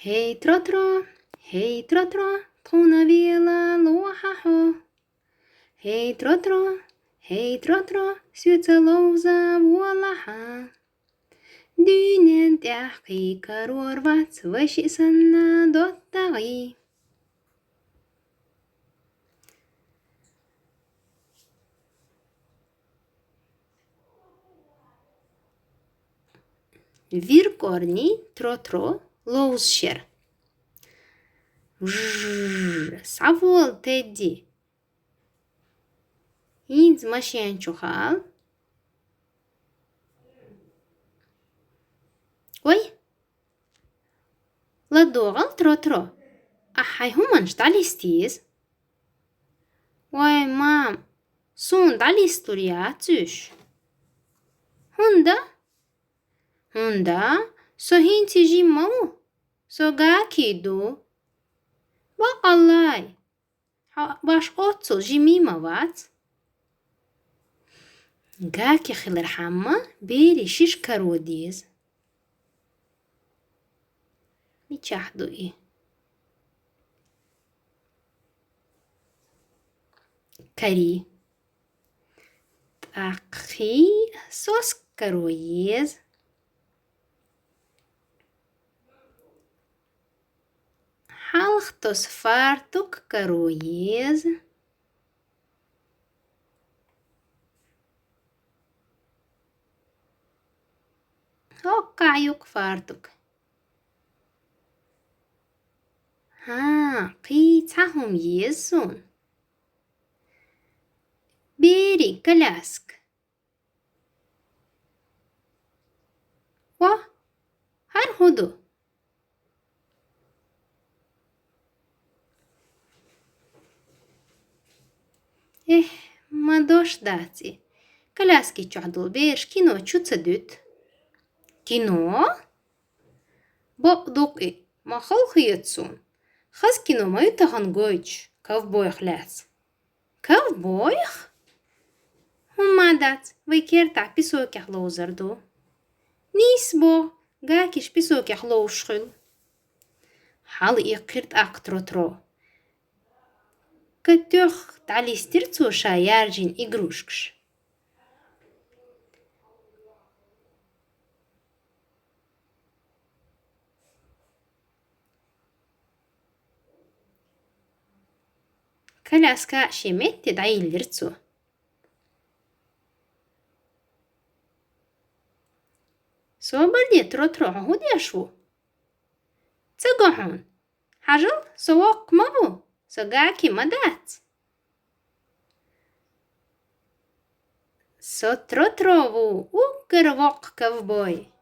Hej trotro, tona vela loha ho. Hej trotro, syötsä lousa vuolaha. Dynen tähki karuorvat, vaisi sanna dottari. Virkorni trotro louscher. Savol Teddy. Idz mašienčuhal. Oi? Ладогал тротро. Ахай хуман шталистиз. Ой, мам. Сун далистурия цюш. Hunda, so hinti jimau. So gakidu. Bakallay. Baş otsu jimimavat. Gaki khilir hamma beri shish karodiz. Michahdu i. Kari. Akhi sos karoyiz. Halchtos fartuk karoyiz. Hokkayuk fartuk. Qitsahum yezun. Beri kalask. Wa har hudu. ما دوش داتي كلاسكي تشعدل بيش كينو تشو تسدوت كينو بقدقي ما خلقي يتسون خاز كينو ما يتغن جويتش كوفبويخ لاس كوفبويخ هم دات ويكيرتع بيسوك يخلو زردو نيسبو غاكيش بيسوك يخلو شخل حال يقيرت اقتروترو كتوخ تعلي ستيرتو شايارجين إجروشكش. كلاسكا شمت تدعي لرتو. سو بلدي تروترو هود يشو. تقعون. حجل سواق مبو. سقاكي مدات. سو تروتروو وكروق كوفبوي.